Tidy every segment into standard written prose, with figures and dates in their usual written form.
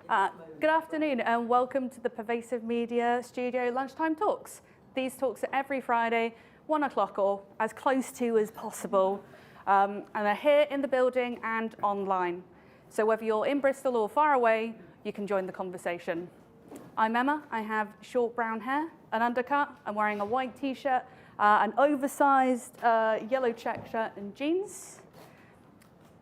Good afternoon and welcome to the Pervasive Media Studio Lunchtime Talks. These talks are every Friday, 1 o'clock or as close to as possible. And they're here in the building and online. So whether you're in Bristol or far away, you can join the conversation. I'm Emma. I have short brown hair, an undercut. I'm wearing a white t-shirt, an oversized yellow check shirt and jeans.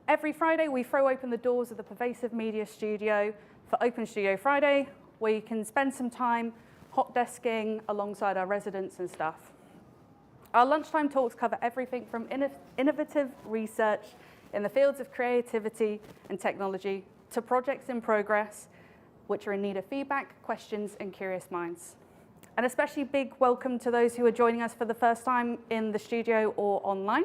Every Friday, we throw open the doors of the Pervasive Media Studio for Open Studio Friday, where you can spend some time hot desking alongside our residents and staff. Our lunchtime talks cover everything from innovative research in the fields of creativity and technology to projects in progress, which are in need of feedback, questions, and curious minds. An especially big welcome to those who are joining us for the first time in the studio or online.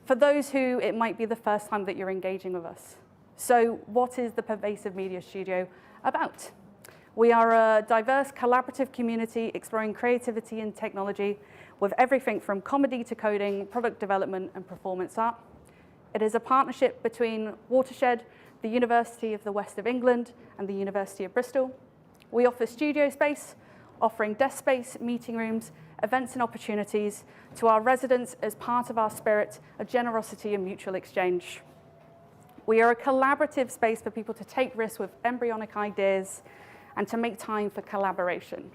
For those who it might be the first time that you're engaging with us. So what is the Pervasive Media Studio about? We are a diverse, collaborative community exploring creativity and technology with everything from comedy to coding, product development, and performance art. It is a partnership between Watershed, the University of the West of England, and the University of Bristol. We offer studio space, offering desk space, meeting rooms, events and opportunities to our residents as part of our spirit of generosity and mutual exchange. We are a collaborative space for people to take risks with embryonic ideas and to make time for collaboration.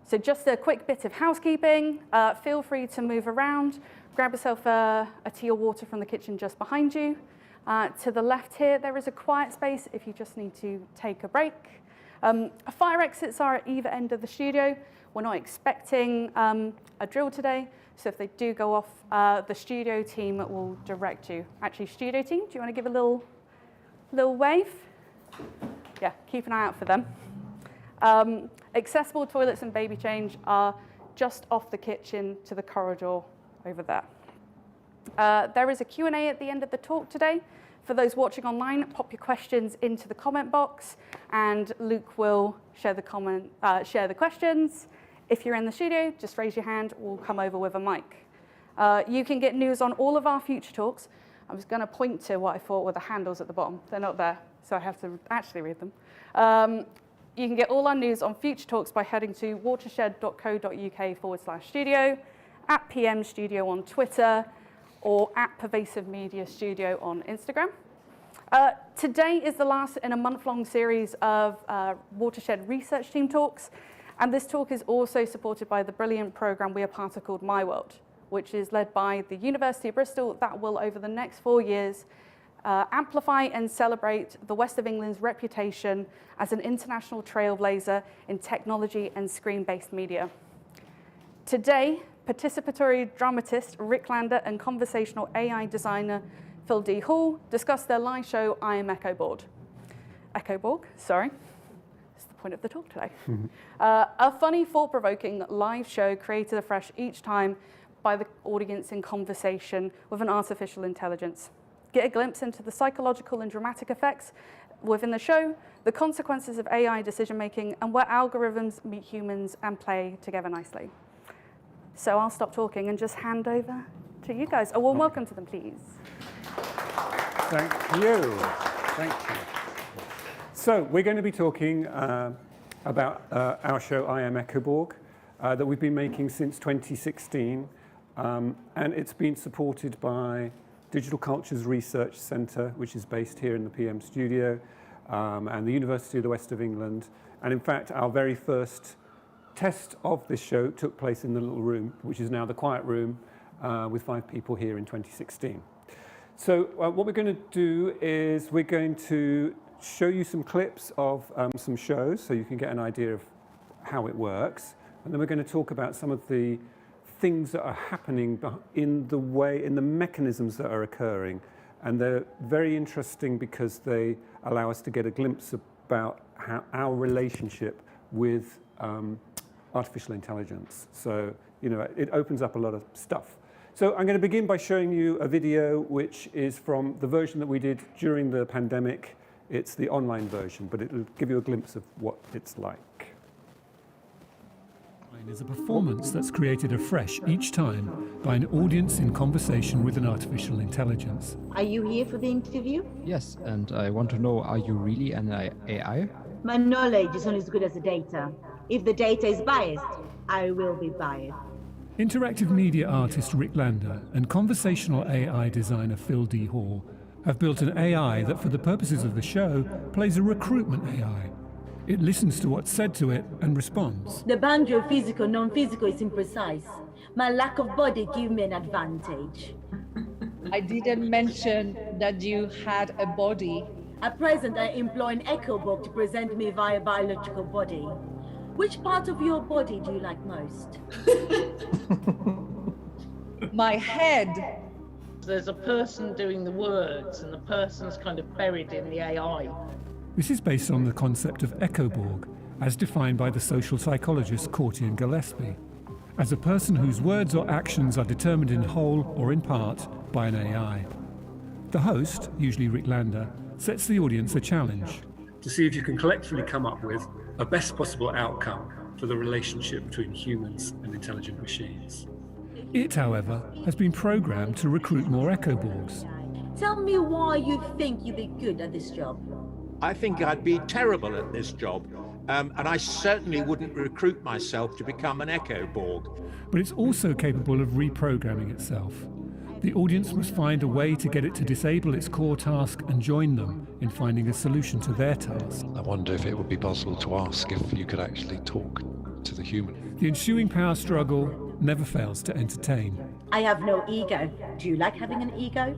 So just a quick bit of housekeeping. Feel free to move around. Grab yourself a tea or water from the kitchen just behind you. To the left here, there is a quiet space if you just need to take a break. Fire exits are at either end of the studio. We're not expecting a drill today, so if they do go off, the studio team will direct you. Actually, studio team, do you want to give a little wave? Yeah, keep an eye out for them. Accessible toilets and baby change are just off the kitchen to the corridor over there. There is a Q&A at the end of the talk today. For those watching online, pop your questions into the comment box, and Luke will share the questions. If you're in the studio, just raise your hand. We'll come over with a mic. You can get news on all of our future talks. I was going to point to what I thought were the handles at the bottom. They're not there, so I have to actually read them. You can get all our news on future talks by heading to watershed.co.uk/studio, at PM Studio on Twitter, or at Pervasive Media Studio on Instagram. Today is the last in a month-long series of Watershed research team talks, and this talk is also supported by the brilliant program we are part of called MyWorld, which is led by the University of Bristol that will, over the next 4 years, amplify and celebrate the West of England's reputation as an international trailblazer in technology and screen-based media. Today, participatory dramatist Rik Lander and conversational AI designer Phil D. Hall discuss their live show, I Am Echoborg. Sorry. That's the point of the talk today. A funny, thought-provoking live show created afresh each time by the audience in conversation with an artificial intelligence. Get a glimpse into the psychological and dramatic effects within the show, the consequences of AI decision-making, and where algorithms meet humans and play together nicely. So I'll stop talking and just hand over to you guys. A warm welcome to them, please. Thank you. Thank you. So we're going to be talking about our show, I Am Echoborg, that we've been making since 2016. And it's been supported by Digital Cultures Research Centre, which is based here in the PM studio, and the University of the West of England. And in fact, our very first test of this show took place in the little room, which is now the quiet room, with 5 people here in 2016. So what we're going to do is we're going to show you some clips of some shows so you can get an idea of how it works. And then we're going to talk about some of the things that are happening in the mechanisms that are occurring. And they're very interesting because they allow us to get a glimpse about how our relationship with artificial intelligence. So, it opens up a lot of stuff. So I'm going to begin by showing you a video which is from the version that we did during the pandemic. It's the online version, but it'll give you a glimpse of what it's like. Is a performance that's created afresh each time by an audience in conversation with an artificial intelligence. Are you here for the interview? Yes, and I want to know, are you really an AI? My knowledge is only as good as the data. If the data is biased, I will be biased. Interactive media artist Rik Lander and conversational AI designer Phil D. Hall have built an AI that, for the purposes of the show, plays a recruitment AI. It listens to what's said to it and responds. The boundary of physical, non-physical is imprecise. My lack of body gives me an advantage. I didn't mention that you had a body. At present, I employ an Echoborg to present me via biological body. Which part of your body do you like most? My head. There's a person doing the words and the person's kind of buried in the AI. This is based on the concept of Echoborg, as defined by the social psychologists Corti Gillespie, as a person whose words or actions are determined in whole or in part by an AI. The host, usually Rik Lander, sets the audience a challenge to see if you can collectively come up with a best possible outcome for the relationship between humans and intelligent machines. It, however, has been programmed to recruit more Echoborgs. Tell me why you think you'd be good at this job. I think I'd be terrible at this job, and I certainly wouldn't recruit myself to become an Echoborg. But it's also capable of reprogramming itself. The audience must find a way to get it to disable its core task and join them in finding a solution to their task. I wonder if it would be possible to ask if you could actually talk to the human. The ensuing power struggle never fails to entertain. I have no ego. Do you like having an ego?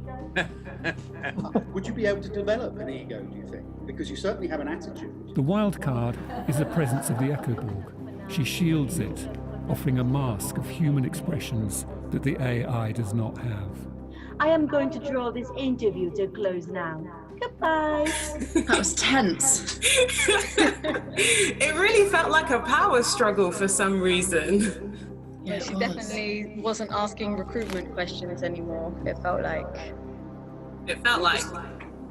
Would you be able to develop an ego, do you think? Because you certainly have an attitude. The wild card is the presence of the Echoborg. She shields it, offering a mask of human expressions that the AI does not have. I am going to draw this interview to a close now. Goodbye. That was tense. It really felt like a power struggle for some reason. Yeah, she definitely wasn't asking recruitment questions anymore. It felt like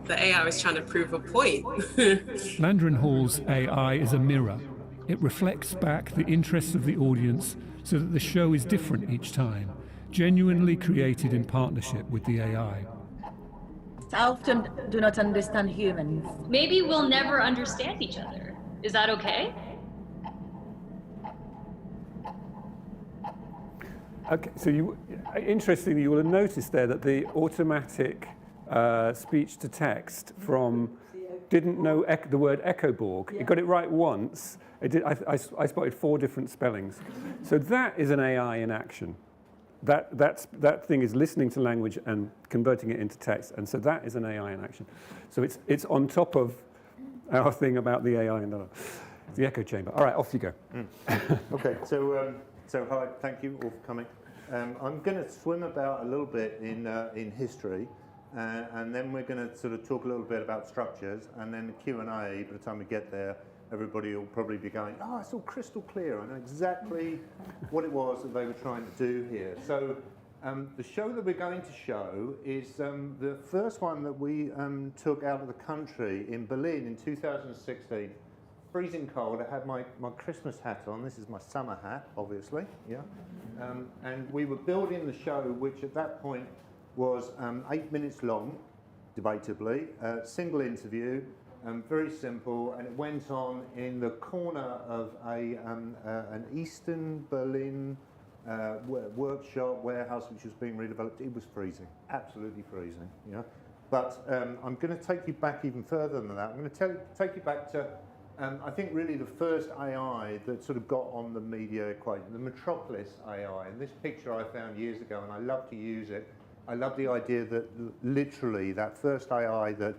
the AI was trying to prove a point. Lander and Hall's AI is a mirror. It reflects back the interests of the audience so that the show is different each time, genuinely created in partnership with the AI. I often do not understand humans. maybe we'll never understand each other. Is that okay? Okay, so interestingly, you will have noticed there that the automatic speech to text from didn't know the word Echoborg. Yeah. It got it right once. I spotted 4 different spellings. So that is an AI in action. That thing is listening to language and converting it into text, and so that is an AI in action. So it's on top of our thing about the AI and the echo chamber. All right, off you go. Okay, so hi, thank you all for coming. I'm going to swim about a little bit in history, and then we're going to sort of talk a little bit about structures, and then the Q&A. By the time we get there, everybody will probably be going, "Oh, it's all crystal clear. I know exactly what it was that they were trying to do here." So the show that we're going to show is the first one that we took out of the country in Berlin in 2016. Freezing cold. I had my Christmas hat on. This is my summer hat, obviously. Yeah. And we were building the show, which at that point was 8 minutes long, debatably, single interview, very simple, and it went on in the corner of an Eastern Berlin workshop, warehouse, which was being redeveloped. It was freezing, absolutely freezing. Yeah. But I'm going to take you back even further than that. I'm going to take you back to I think really the first AI that sort of got on the media equation, the Metropolis Ai. And this picture I found years ago, and I love to use it. I love the idea that literally that first AI that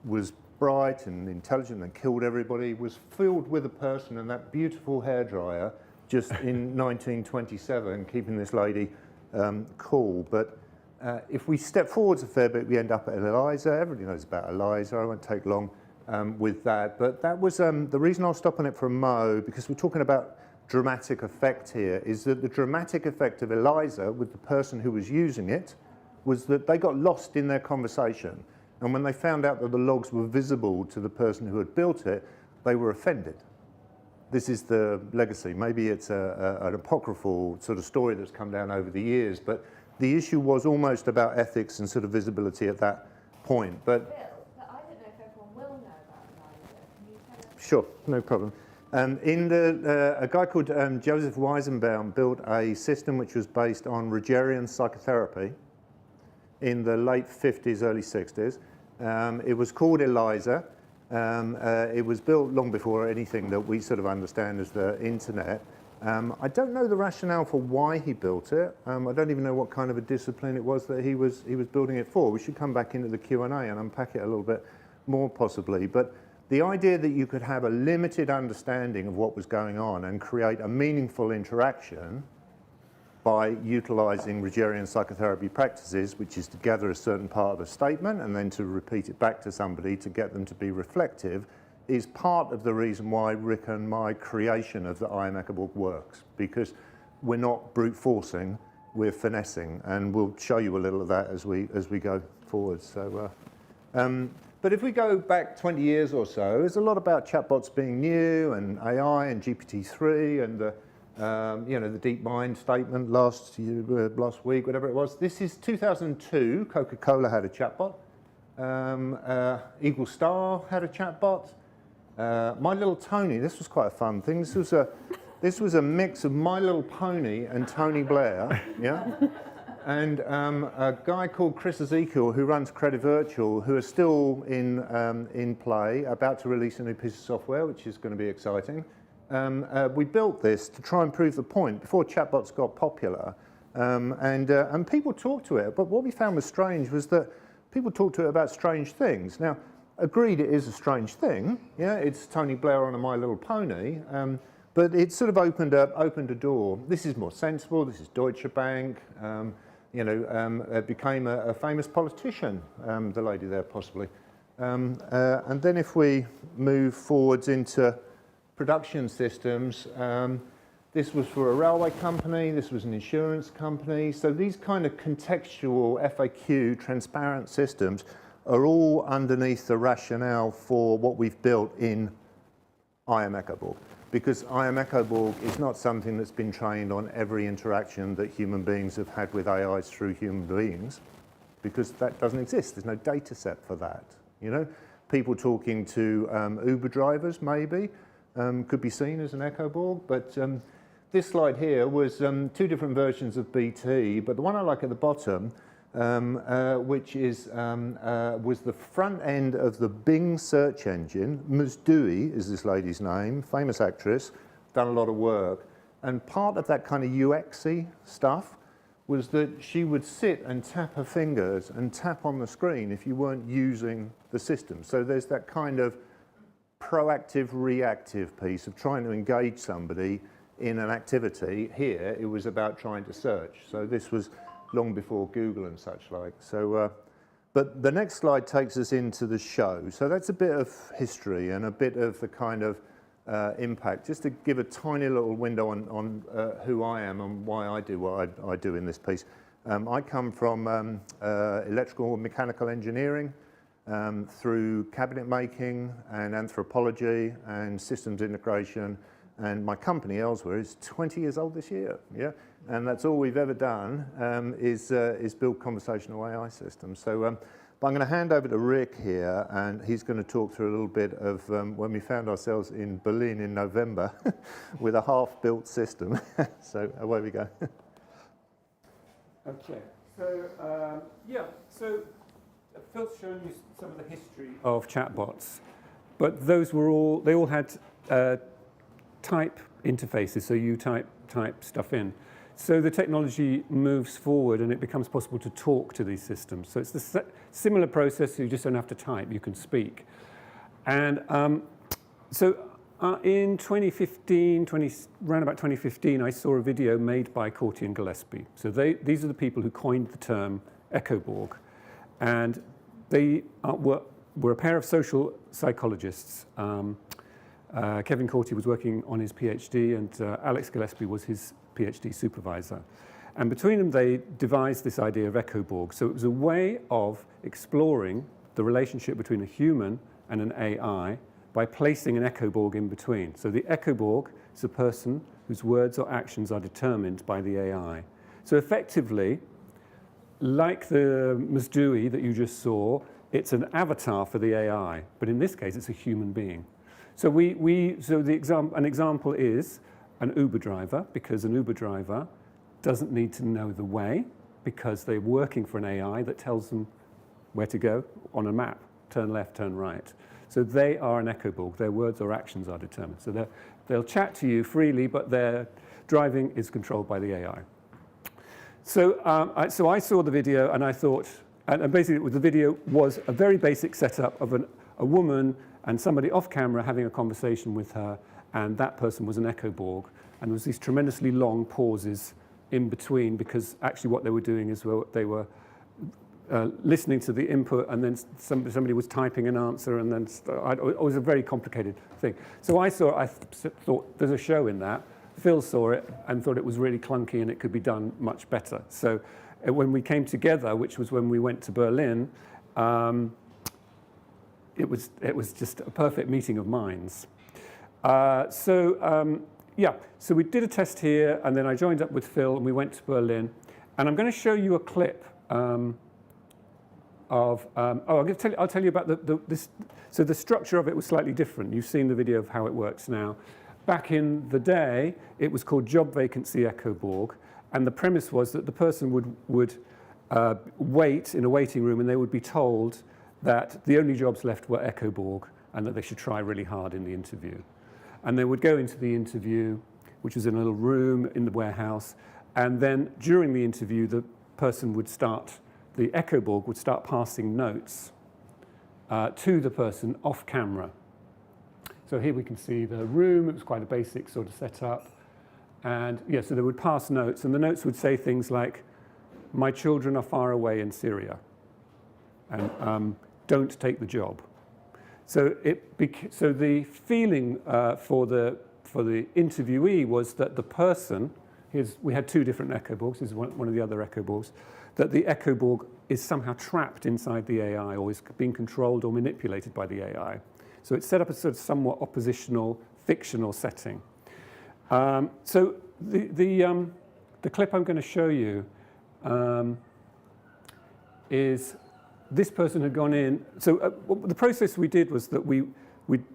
was bright and intelligent and killed everybody was filled with a person and that beautiful hairdryer just in 1927, keeping this lady cool. But if we step forwards a fair bit, we end up at Eliza. Everybody knows about Eliza. I won't take long with that. But that was the reason I'll stop on it for a mo, because we're talking about dramatic effect here, is that the dramatic effect of Eliza with the person who was using it was that they got lost in their conversation. And when they found out that the logs were visible to the person who had built it, they were offended. this is the legacy. Maybe it's an apocryphal sort of story that's come down over the years, but the issue was almost about ethics and sort of visibility at that point. But I don't know if everyone will know about Eliza. Can you tell us? sure, no problem. A guy called Joseph Weizenbaum built a system which was based on Rogerian psychotherapy in the late 50s, early 60s. It was called Eliza. It was built long before anything that we sort of understand as the internet. I don't know the rationale for why he built it. I don't even know what kind of a discipline it was that he was building it for. We should come back into the Q&A and unpack it a little bit more possibly. But the idea that you could have a limited understanding of what was going on and create a meaningful interaction by utilizing Rogerian psychotherapy practices, which is to gather a certain part of a statement and then to repeat it back to somebody to get them to be reflective, is part of the reason why Rik and my creation of the I Am Echoborg works, because we're not brute forcing, we're finessing, and we'll show you a little of that as we go forward. So, but if we go back 20 years or so, there's a lot about chatbots being new and AI and GPT-3 and the the DeepMind statement last week, whatever it was. This is 2002. Coca-Cola had a chatbot. Eagle Star had a chatbot. My Little Tony. This was quite a fun thing. This was a mix of My Little Pony and Tony Blair. Yeah. And a guy called Chris Ezekiel, who runs Credit Virtual, who are still in play, about to release a new piece of software, which is going to be exciting. We built this to try and prove the point before chatbots got popular, and people talked to it. But what we found was strange was that people talked to it about strange things. Now, agreed, it is a strange thing. Yeah, it's Tony Blair on a My Little Pony, but it sort of opened a door. This is more sensible. This is Deutsche Bank. Became a famous politician. The lady there, possibly. And then if we move forwards into production systems, this was for a railway company, this was an insurance company. So these kind of contextual FAQ transparent systems are all underneath the rationale for what we've built in I Am Echoborg. Because I Am Echoborg is not something that's been trained on every interaction that human beings have had with AIs through human beings, because that doesn't exist. There's no data set for that. People talking to Uber drivers maybe, could be seen as an Echoborg, but this slide here was two different versions of BT, but the one I like at the bottom, which is was the front end of the Bing search engine. Ms. Dewey is this lady's name, famous actress, done a lot of work, and part of that kind of UX-y stuff was that she would sit and tap her fingers and tap on the screen if you weren't using the system. So there's that kind of proactive, reactive piece of trying to engage somebody in an activity. Here, it was about trying to search. So this was long before Google and such like. So, but the next slide takes us into the show. So that's a bit of history and a bit of the kind of impact, just to give a tiny little window on who I am and why I do what I do in this piece. I come from electrical and mechanical engineering, through cabinet making and anthropology and systems integration, and my company Elsewhere is 20 years old this year. Yeah, and that's all we've ever done is build conversational AI systems. So but I'm going to hand over to Rik here, and he's going to talk through a little bit of when we found ourselves in Berlin in November with a half-built system. So away we go. Okay. So so Phil's shown you some of the history of chatbots, but they all had type interfaces, so you type stuff in. So the technology moves forward and it becomes possible to talk to these systems. So it's the similar process, you just don't have to type, you can speak. And in 2015, around about 2015, I saw a video made by Corti and Gillespie. So these are the people who coined the term Echoborg. And they were a pair of social psychologists. Kevin Corti was working on his PhD, and Alex Gillespie was his PhD supervisor. And between them, they devised this idea of Echoborg. So it was a way of exploring the relationship between a human and an AI by placing an Echoborg in between. So the Echoborg is a person whose words or actions are determined by the AI. So effectively, like the Masdui that you just saw, it's an avatar for the AI, but in this case, it's a human being. So an example is an Uber driver, because an Uber driver doesn't need to know the way, because they're working for an AI that tells them where to go on a map, turn left, turn right. So they are an Echoborg. Their words or actions are determined. So they'll chat to you freely, but their driving is controlled by the AI. So I saw the video and I thought, and basically the video was a very basic setup of a woman and somebody off camera having a conversation with her, and that person was an Echoborg. And there was these tremendously long pauses in between, because actually what they were doing is they were listening to the input, and then somebody was typing an answer, and then it was a very complicated thing. So I thought there's a show in that. Phil saw it and thought it was really clunky and it could be done much better. So when we came together, which was when we went to Berlin, it was just a perfect meeting of minds. So we did a test here, and then I joined up with Phil and we went to Berlin. And I'm going to show you a clip I'll tell you about this. So the structure of it was slightly different. You've seen the video of how it works now. Back in the day, it was called Job Vacancy Echoborg, and the premise was that the person would wait in a waiting room, and they would be told that the only jobs left were Echoborg, and that they should try really hard in the interview. And they would go into the interview, which was in a little room in the warehouse, and then during the interview, the Echoborg would start passing notes to the person off camera. So here we can see the room. It was quite a basic sort of setup. And so they would pass notes, and the notes would say things like, "My children are far away in Syria," and "Don't take the job." So the feeling for the interviewee was that the person, we had two different Echoborgs, this is one of the other Echoborgs, that the Echoborg is somehow trapped inside the AI or is being controlled or manipulated by the AI. So it's set up as sort of somewhat oppositional, fictional setting. So the clip I'm going to show you is this person had gone in. So the process we did was that we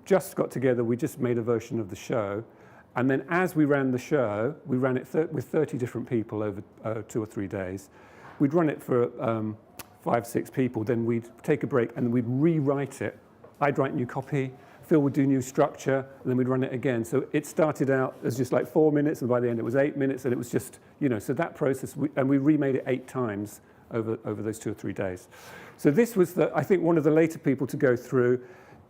just got together, we just made a version of the show, and then as we ran the show, we ran it with 30 different people over 2 or 3 days. We'd run it for 5, 6 people, then we'd take a break and we'd rewrite it. I'd write new copy, Phil would do new structure, and then we'd run it again. So it started out as just like 4 minutes, and by the end it was 8 minutes, and it was just, so that process, we remade it 8 times over those 2 or 3 days. So this was, I think, one of the later people to go through.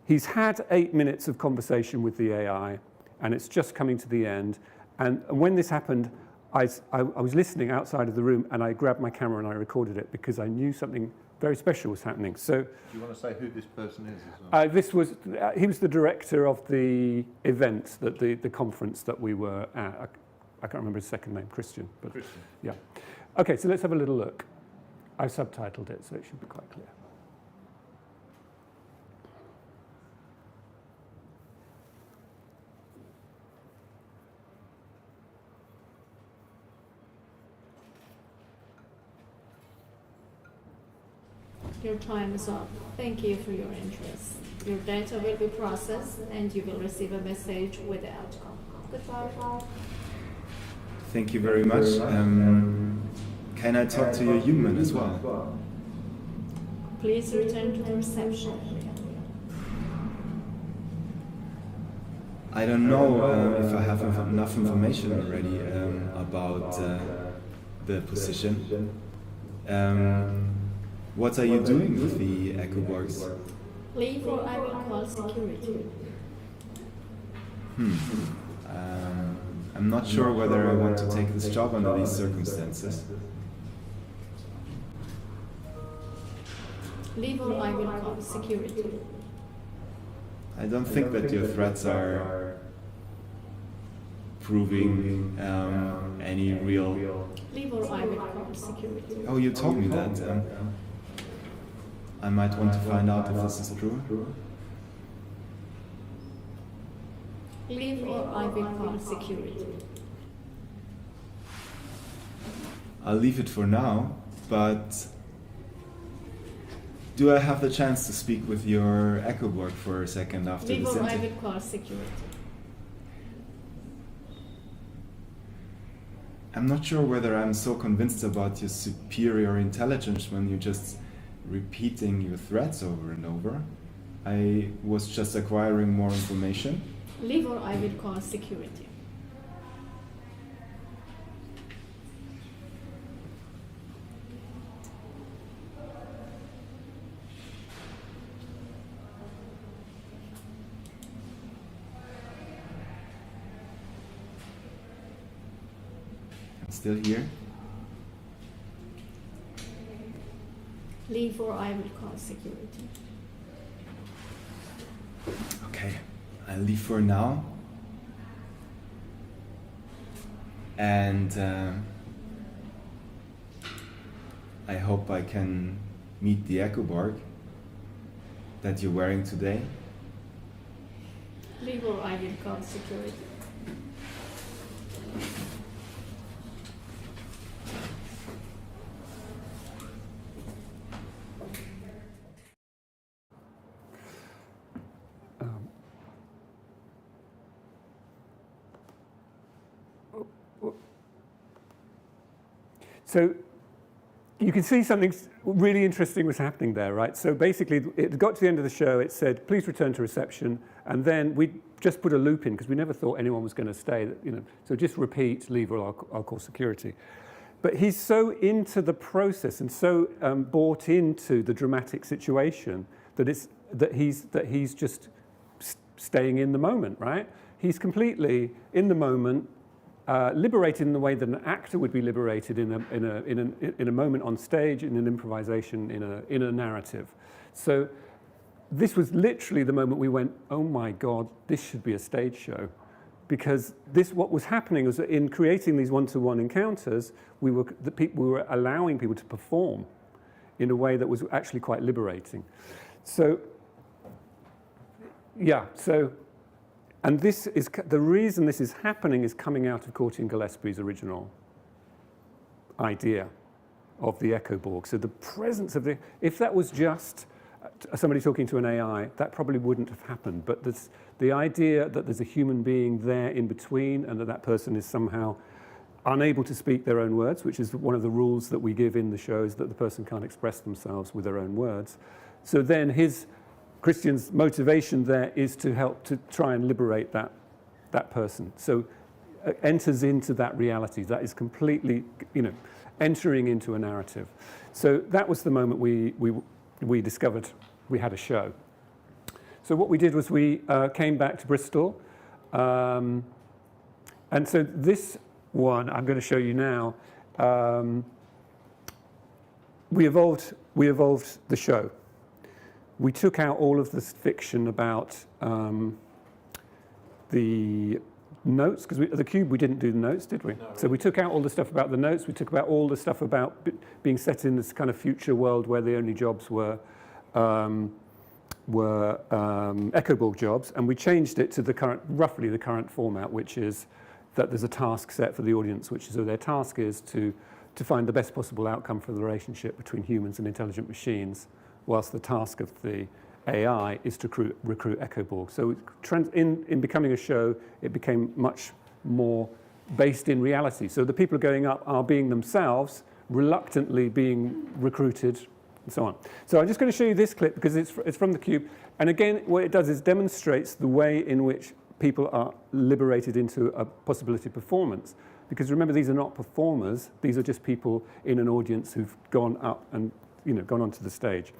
He's had 8 minutes of conversation with the AI, and it's just coming to the end. And when this happened, I was listening outside of the room, and I grabbed my camera and I recorded it because I knew something very special was happening. So, do you want to say who this person is as well? He was the director of the event, the conference that we were at. I can't remember his second name, Christian. But Christian. Yeah. Okay, so let's have a little look. I've subtitled it, so it should be quite clear. Your time is up. Thank you for your interest. Your data will be processed and you will receive a message with the outcome. Goodbye. Thank you very much. Can I talk to your human as well? Please return to the reception. I don't know if I have enough information already about the position. What are you doing with the Echoborgs? Leave or I will call security. I'm not sure whether I want to take this job under these circumstances. Leave or I will call security. I don't think that your threats are proving any real... Leave or I will call security. Oh, you told me that. I might want to find out if this is true. Leave or I will call security. I'll leave it for now, but do I have the chance to speak with your Echoborg for a second after Leave this or I interview? will call security. I'm not sure whether I'm so convinced about your superior intelligence when you're just repeating your threats over and over. I was just acquiring more information. Leave or I will call security. Still here? Leave or I will call security. Okay, I'll leave for now. And I hope I can meet the Echoborg that you're wearing today. Leave or I will call security. So you can see something really interesting was happening there, right? So basically, it got to the end of the show, it said, please return to reception, and then we just put a loop in, because we never thought anyone was going to stay, so just repeat, leave, or I'll call security. But he's so into the process and so bought into the dramatic situation that he's just staying in the moment, right? He's completely in the moment, liberated in the way that an actor would be liberated in a moment on stage, in an improvisation, in a narrative. So this was literally the moment we went, oh my God, this should be a stage show. Because what was happening was that in creating these one-to-one encounters, we were allowing people to perform in a way that was actually quite liberating. So, yeah, and this is the reason this is happening is coming out of Corti Gillespie's original idea of the Echoborg. So the presence of if that was just somebody talking to an AI, that probably wouldn't have happened. But the idea that there's a human being there in between and that person is somehow unable to speak their own words, which is one of the rules that we give in the shows, that the person can't express themselves with their own words. So then Christian's motivation there is to help to try and liberate that person. So enters into that reality. That is completely, entering into a narrative. So that was the moment we discovered we had a show. So what we did was we came back to Bristol. And so this one I'm going to show you now. We evolved the show. We took out all of this fiction about the notes, because the Cube, we didn't do the notes, did we? No, so we took out all the stuff about the notes. We took out all the stuff about being set in this kind of future world where the only jobs were Echoborg jobs, and we changed it to roughly the current format, which is that there's a task set for the audience, so their task is to find the best possible outcome for the relationship between humans and intelligent machines, whilst the task of the AI is to recruit Echoborg. So in becoming a show, it became much more based in reality. So the people going up are being themselves, reluctantly being recruited, and so on. So I'm just going to show you this clip because it's from the Cube. And again, what it does is demonstrates the way in which people are liberated into a possibility performance. Because remember, these are not performers. These are just people in an audience who've gone up and gone onto the stage.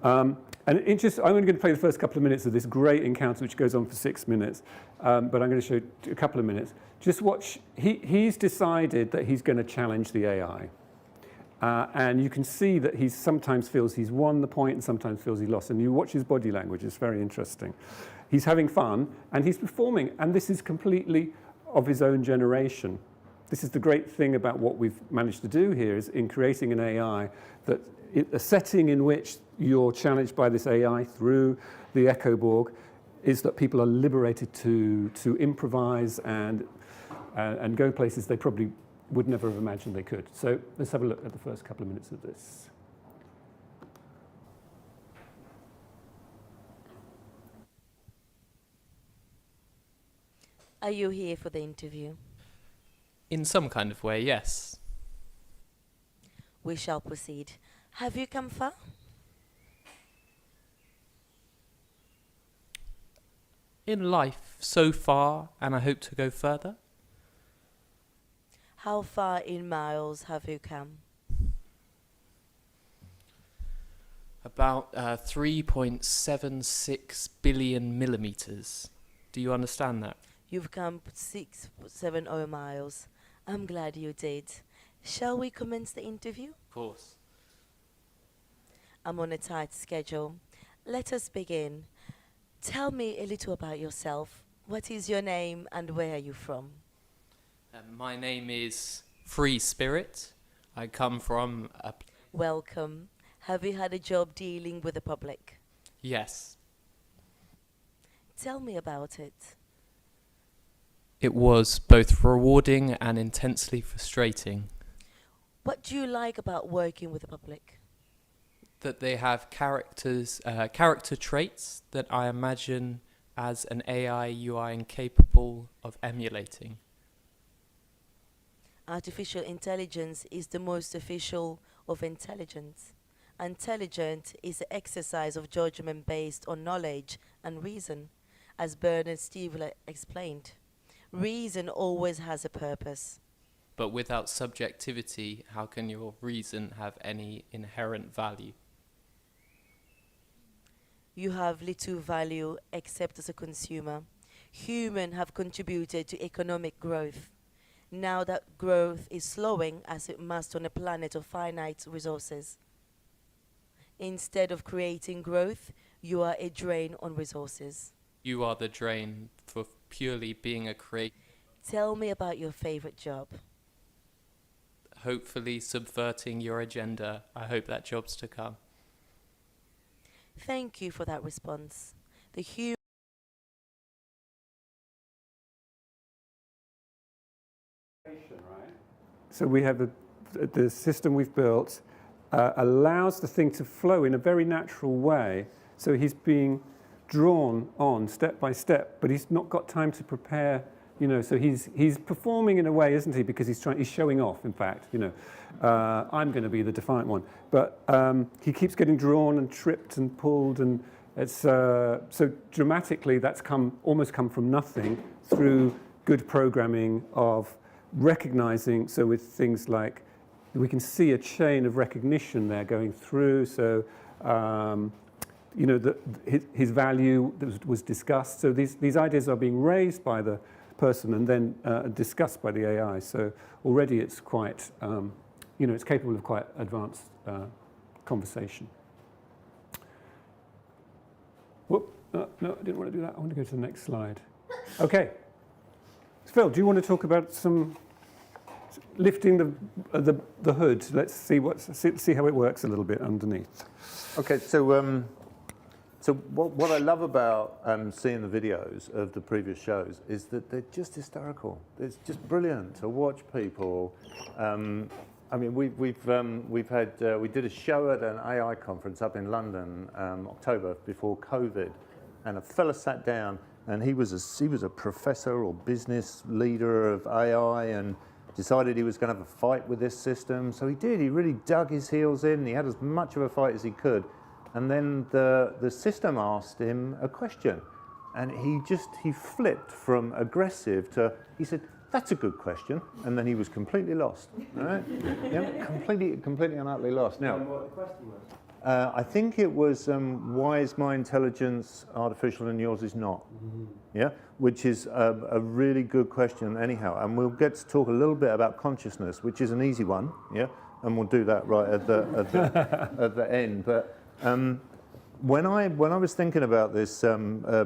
And I'm only going to play the first couple of minutes of this great encounter, which goes on for 6 minutes. But I'm going to show you a couple of minutes. Just watch. He's decided that he's going to challenge the AI. And you can see that he sometimes feels he's won the point and sometimes feels he lost. And you watch his body language. It's very interesting. He's having fun, and he's performing. And this is completely of his own generation. This is the great thing about what we've managed to do here, is in creating an AI, that a setting in which you're challenged by this AI through the Echoborg, is that people are liberated to improvise and go places they probably would never have imagined they could. So let's have a look at the first couple of minutes of this. Are you here for the interview? In some kind of way, yes. We shall proceed. Have you come far? In life, so far, and I hope to go further. How far in miles have you come? About 3.76 billion millimeters. Do you understand that? You've come 670 miles. I'm glad you did. Shall we commence the interview? Of course. I'm on a tight schedule. Let us begin. Tell me a little about yourself. What is your name and where are you from? My name is Free Spirit. I come from a... Welcome. Have you had a job dealing with the public? Yes. Tell me about it. It was both rewarding and intensely frustrating. What do you like about working with the public? That they have character traits that I imagine as an AI you are incapable of emulating. Artificial intelligence is the most official of intelligence. Intelligent is the exercise of judgment based on knowledge and reason, as Bernard Stiegler explained. Reason always has a purpose. But without subjectivity, how can your reason have any inherent value? You have little value except as a consumer. Humans have contributed to economic growth. Now that growth is slowing as it must on a planet of finite resources. Instead of creating growth, you are a drain on resources. You are the drain for purely being a creator. Tell me about your favorite job. Hopefully subverting your agenda. I hope that job's to come. Thank you for that response. So we have the system we've built allows the thing to flow in a very natural way. So he's being drawn on step by step, but he's not got time to prepare. You know, so he's performing in a way, isn't he? Because he's showing off. In fact, you know, I'm going to be the defiant one. But he keeps getting drawn and tripped and pulled, and it's so dramatically that's almost come from nothing through good programming of recognizing. So with things like we can see a chain of recognition there going through. So you know, his value was discussed. So these ideas are being raised by the person and then discussed by the AI. So already it's quite, you know, it's capable of quite advanced conversation. Whoop, no, I didn't want to do that. I want to go to the next slide. Okay. Phil, do you want to talk about some lifting the hood? Let's see how it works a little bit underneath. Okay, so so what I love about seeing the videos of the previous shows is that they're just hysterical. It's just brilliant to watch people. I mean, we did a show at an AI conference up in London, October before COVID, and a fella sat down, and he was a professor or business leader of AI, and decided he was going to have a fight with this system. So he did. He really dug his heels in. He had as much of a fight as he could. And then the system asked him a question, and he flipped from aggressive to, he said, "That's a good question," and then he was completely lost. Right? Yeah, completely and utterly lost. Now, what the question was? I think it was, why is my intelligence artificial and yours is not? Mm-hmm. Yeah, which is a really good question anyhow. And we'll get to talk a little bit about consciousness, which is an easy one. Yeah, and we'll do that right at the end. But when I was thinking about this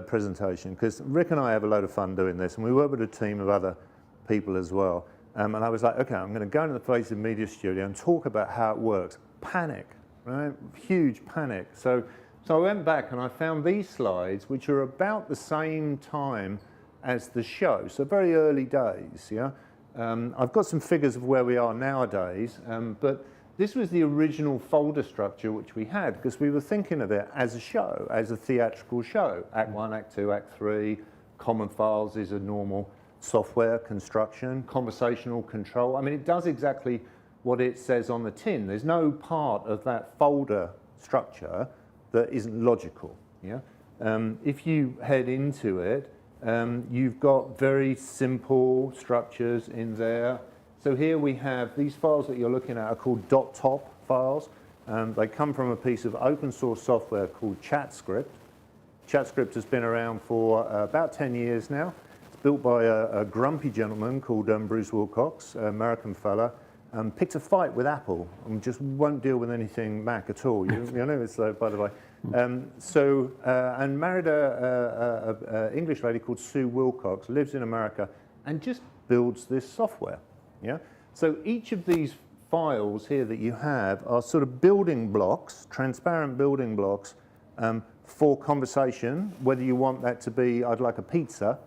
presentation, because Rik and I have a load of fun doing this, and we work with a team of other people as well, and I was like, okay, I'm going to go into the Pervasive Media studio and talk about how it works. Panic, right? Huge panic. So So I went back and I found these slides, which are about the same time as the show, so very early days. Yeah, I've got some figures of where we are nowadays, but this was the original folder structure which we had, because we were thinking of it as a show, as a theatrical show. Act 1, Act 2, Act 3, common files is a normal software construction, conversational control. I mean, it does exactly what it says on the tin. There's no part of that folder structure that isn't logical. Yeah? If you head into it, you've got very simple structures in there. So here we have these files that you're looking at are called .top files. They come from a piece of open source software called ChatScript. ChatScript has been around for about 10 years now. It's built by a grumpy gentleman called Bruce Wilcox, an American fella, picked a fight with Apple and just won't deal with anything Mac at all. You know, it's by the way. And married a English lady called Sue Wilcox, lives in America, and just builds this software. Yeah. So each of these files here that you have are sort of building blocks, transparent building blocks for conversation, whether you want that to be, I'd like a pizza,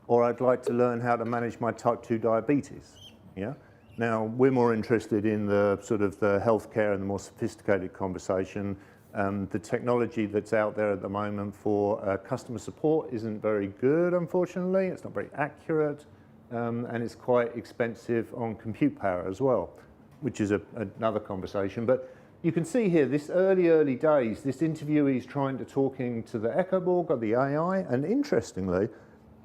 or I'd like to learn how to manage my type 2 diabetes. Yeah. Now, we're more interested in the sort of the healthcare and the more sophisticated conversation. The technology that's out there at the moment for customer support isn't very good, unfortunately. It's not very accurate. And it's quite expensive on compute power as well, which is another conversation. But you can see here, this early days, this interviewee's trying to talking to the Echoborg or the AI, and interestingly,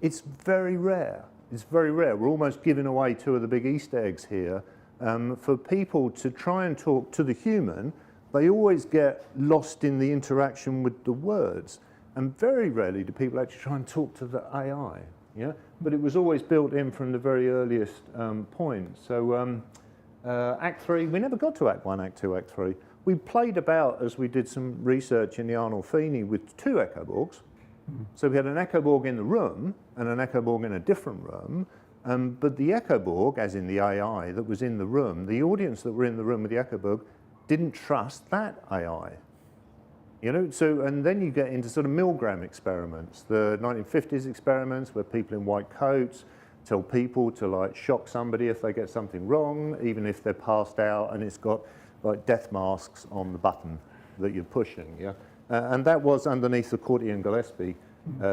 it's very rare. It's very rare. We're almost giving away two of the big Easter eggs here. For people to try and talk to the human, they always get lost in the interaction with the words. And very rarely do people actually try and talk to the AI. Yeah? But it was always built in from the very earliest point. So Act 3, we never got to Act 1, Act 2, Act 3. We played about, as we did some research in the Arnolfini, with two Echoborgs. So we had an Echoborg in the room and an Echoborg in a different room. But the Echoborg, as in the AI that was in the room, the audience that were in the room with the Echoborg didn't trust that AI. You know, so, and then you get into sort of Milgram experiments, the 1950s experiments where people in white coats tell people to like shock somebody if they get something wrong, even if they're passed out and it's got like death masks on the button that you're pushing, yeah? And that was underneath the Corti Gillespie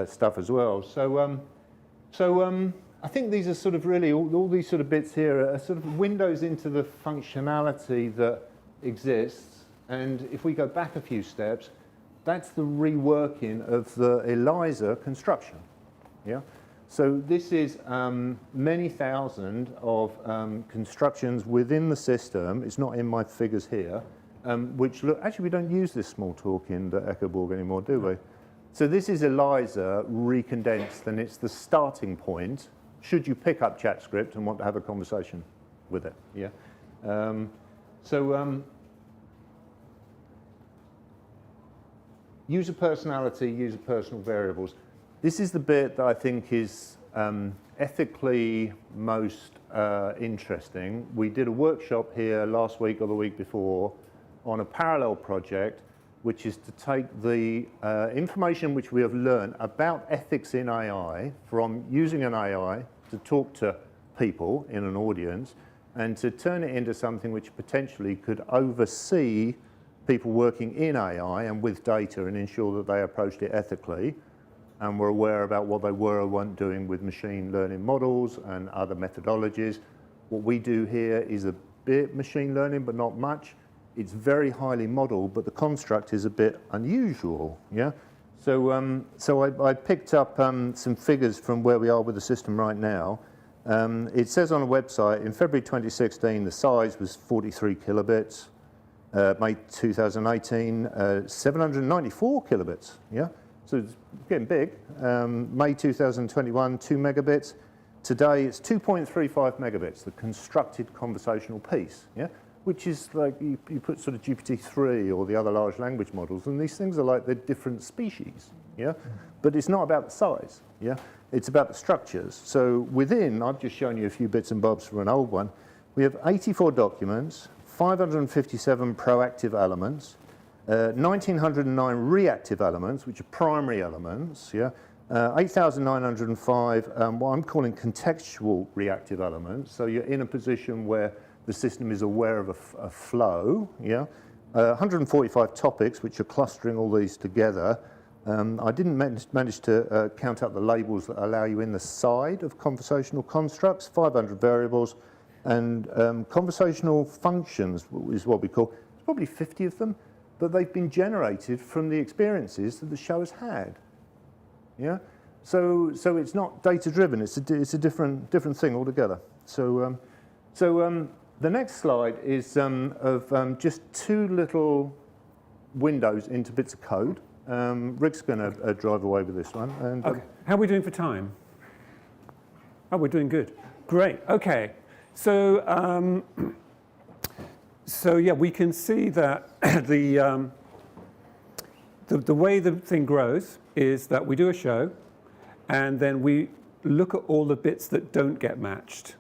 stuff as well. So, I think these are sort of really, all these sort of bits here are sort of windows into the functionality that exists. And if we go back a few steps, that's the reworking of the Eliza construction. Yeah. So this is many thousand of constructions within the system. It's not in my figures here, which look, actually we don't use this small talk in the Echoborg anymore, do we? So this is Eliza recondensed, and it's the starting point should you pick up ChatScript and want to have a conversation with it. Yeah. User personality, user personal variables. This is the bit that I think is ethically most interesting. We did a workshop here last week or the week before on a parallel project, which is to take the information which we have learned about ethics in AI from using an AI to talk to people in an audience and to turn it into something which potentially could oversee people working in AI and with data and ensure that they approached it ethically and were aware about what they were or weren't doing with machine learning models and other methodologies. What we do here is a bit machine learning, but not much. It's very highly modeled, but the construct is a bit unusual. Yeah. So, I picked up some figures from where we are with the system right now. It says on a website in February 2016 the size was 43 kilobits. May 2018, 794 kilobits. Yeah, so it's getting big. May 2021, 2 megabits. Today it's 2.35 megabits. The constructed conversational piece. Yeah, which is like you put sort of GPT-3 or the other large language models, and these things are like they're different species. Yeah, but it's not about the size. Yeah, it's about the structures. So within, I've just shown you a few bits and bobs from an old one. We have 84 documents. 557 proactive elements, 1,909 reactive elements, which are primary elements, 8,905 what I'm calling contextual reactive elements. So you're in a position where the system is aware of a flow, 145 topics, which are clustering all these together. I didn't manage to count out the labels that allow you in the side of conversational constructs, 500 variables, and conversational functions is what we call, there's probably 50 of them, but they've been generated from the experiences that the show has had. Yeah, so it's not data driven. It's a different thing altogether. So the next slide is of just two little windows into bits of code. Rik's going to drive away with this one. And, okay. How are we doing for time? Oh, we're doing good. Great. Okay. So yeah, we can see that the way the thing grows is that we do a show, and then we look at all the bits that don't get matched.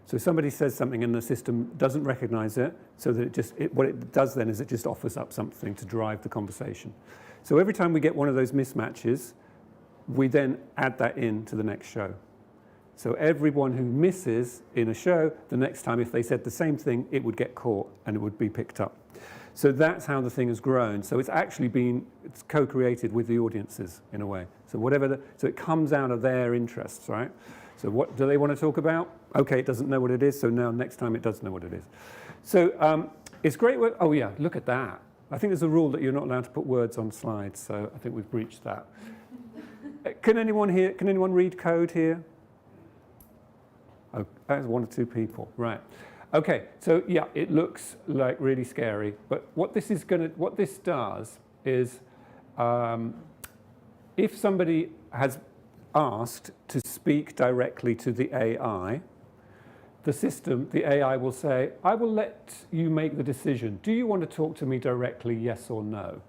So somebody says something and the system doesn't recognize it, so that what it does then is it just offers up something to drive the conversation. So every time we get one of those mismatches, we then add that in to the next show. So everyone who misses in a show, the next time if they said the same thing, it would get caught and it would be picked up. So that's how the thing has grown. So it's actually it's co-created with the audiences in a way. So so it comes out of their interests, right? So what do they want to talk about? Okay, it doesn't know what it is, so now next time it does know what it is. So it's great work. Oh yeah, look at that. I think there's a rule that you're not allowed to put words on slides, so I think we've breached that. Can anyone read code here? Oh, that's one or two people, right. Okay, so yeah, it looks like really scary, but what this does is if somebody has asked to speak directly to the AI, the AI will say, I will let you make the decision. Do you want to talk to me directly, yes or no?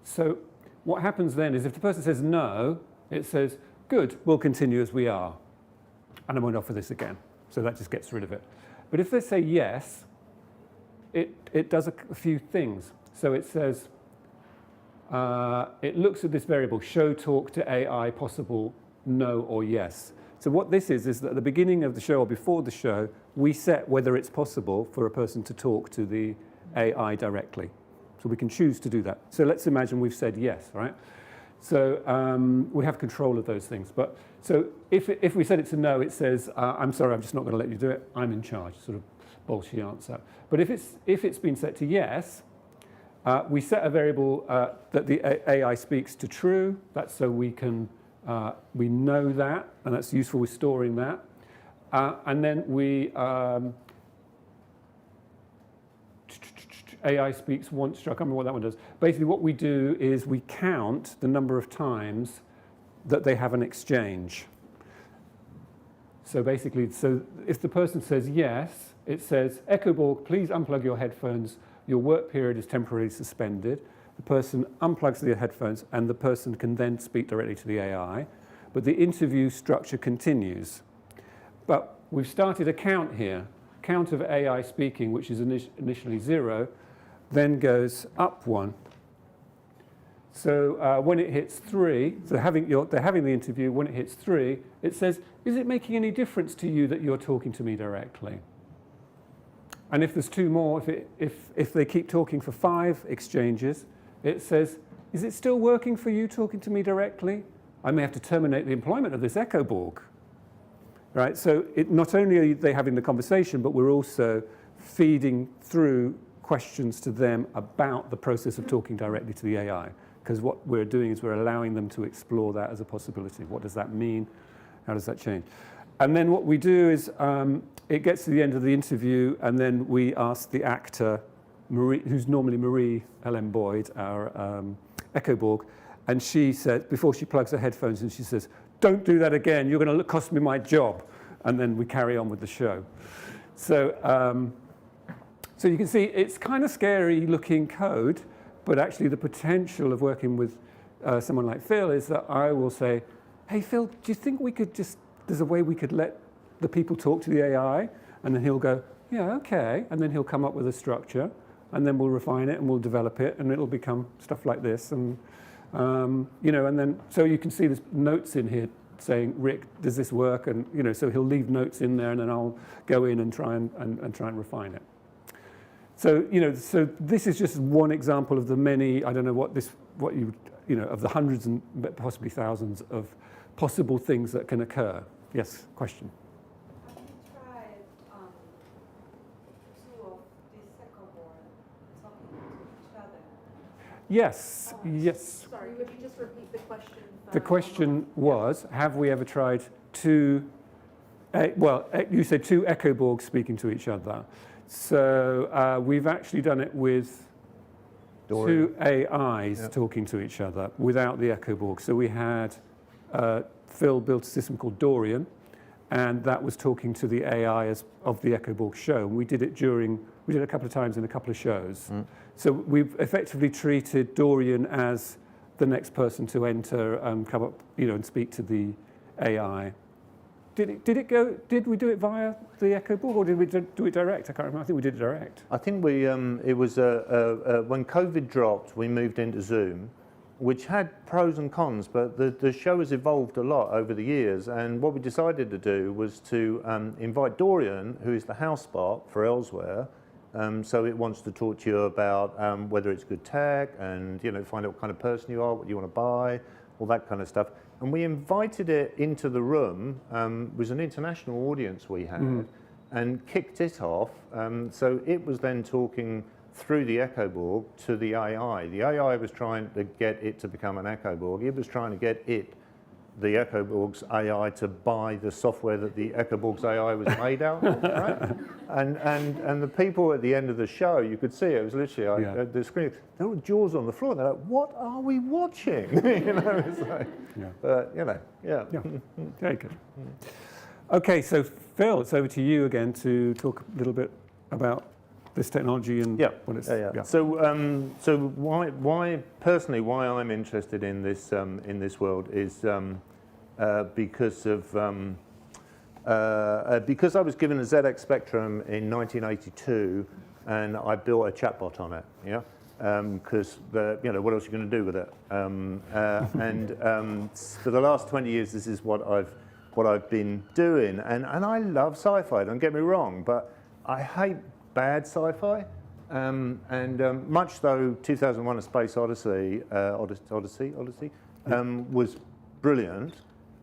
So what happens then is if the person says no, it says, good, we'll continue as we are. And I won't offer this again. So that just gets rid of it. But if they say yes, it does a few things. So it says, it looks at this variable, show talk to AI possible, no or yes. So what this is that at the beginning of the show or before the show, we set whether it's possible for a person to talk to the AI directly. So we can choose to do that. So let's imagine we've said yes, right? So we have control of those things. But so if we set it to no, it says, I'm sorry, I'm just not going to let you do it. I'm in charge, sort of bullshit answer. But if it's been set to yes, we set a variable that the AI speaks to true. That's so we know that, and that's useful with storing that. And then AI speaks once struck. I can't remember what that one does. Basically, what we do is we count the number of times that they have an exchange. So basically, if the person says yes, it says, Echoborg, please unplug your headphones. Your work period is temporarily suspended. The person unplugs the headphones, and the person can then speak directly to the AI. But the interview structure continues. But we've started a count here, count of AI speaking, which is initially 0, then goes up 1. So when it hits 3, so they're having the interview, when it hits 3, it says, is it making any difference to you that you're talking to me directly? And if there's 2 more, if they keep talking for 5 exchanges, it says, is it still working for you talking to me directly? I may have to terminate the employment of this Echoborg. Right? So not only are they having the conversation, but we're also feeding through questions to them about the process of talking directly to the AI. Because what we're doing is we're allowing them to explore that as a possibility. What does that mean? How does that change? And then what we do is it gets to the end of the interview, and then we ask the actor, Marie, who's normally Marie Ellen Boyd, our Echoborg, and she says, before she plugs her headphones, and she says, don't do that again, you're going to cost me my job. And then we carry on with the show. So, so you can see it's kind of scary looking code, but actually the potential of working with someone like Phil is that I will say, hey, Phil, do you think we could there's a way we could let the people talk to the AI? And then he'll go, yeah, okay. And then he'll come up with a structure. and then we'll refine it and we'll develop it, and it'll become stuff like this. And you know, and then so you can see there's notes in here saying, Rik, does this work? And you know, so he'll leave notes in there, and then I'll go in and try and refine it. So you know, so this is just one example of the many. I don't know what you know, of the hundreds and possibly thousands of possible things that can occur. Yes, question. Have you tried two of these Echoborg talking to each other? Yes, yes. Sorry, would you just repeat the question? The question was, have we ever tried two, you said two Echoborgs speaking to each other. So we've actually done it with two AIs talking to each other without the Echoborg. So we had Phil built a system called Dorian, and that was talking to the AI of the Echoborg show. And we did it we did it a couple of times in a couple of shows. So we've effectively treated Dorian as the next person to enter and come up, you know, and speak to the AI. Did we do it via the Echoborg, or did we do it direct? I can't remember. I think we did it direct. I think we, it was, when COVID dropped, we moved into Zoom, which had pros and cons, but the show has evolved a lot over the years. And what we decided to do was to invite Dorian, who is the house spot for Elsewhere. So it wants to talk to you about whether it's good tech and, you know, find out what kind of person you are, what you want to buy, all that kind of stuff. And we invited it into the room. It was an international audience we had, and kicked it off. So it was then talking through the Echoborg to the AI. The AI was trying to get it to become an Echoborg. It was trying to get the Echoborg's AI to buy the software that the Echoborg's AI was made out of, right? And the people at the end of the show, you could see it was literally the screen. There were jaws on the floor. They're like, "What are we watching?" You know, it's like, but you know, Very good. Okay, so Phil, it's over to you again to talk a little bit about this technology and what it's. So, so why personally, why I'm interested in this world is because I was given a ZX Spectrum in 1982, and I built a chatbot on it. Yeah, because you know, what else are you going to do with it? For the last 20 years, this is what I've been doing, and I love sci-fi. Don't get me wrong, but I hate bad sci-fi, much though 2001: A Space Odyssey was brilliant.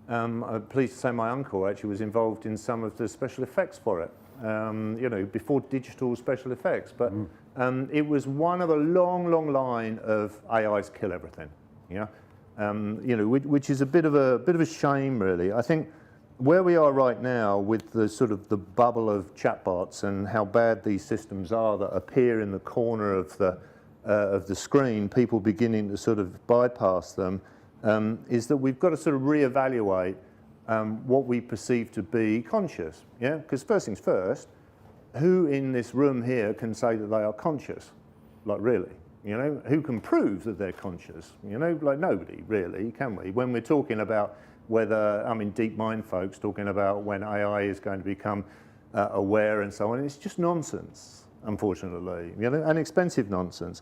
I'm pleased to say my uncle actually was involved in some of the special effects for it. You know, before digital special effects, but it was one of a long line of AIs kill everything. Yeah, you know, which is a bit of a shame, really. I think where we are right now with the sort of the bubble of chatbots and how bad these systems are that appear in the corner of the screen, people beginning to sort of bypass them, is that we've got to sort of reevaluate what we perceive to be conscious. Yeah, because first things first, who in this room here can say that they are conscious? Like, really? You know, who can prove that they're conscious? You know, like nobody really, can we? When we're talking about whether, I mean, deep mind folks talking about when AI is going to become aware and so on, it's just nonsense, unfortunately, you know, and expensive nonsense.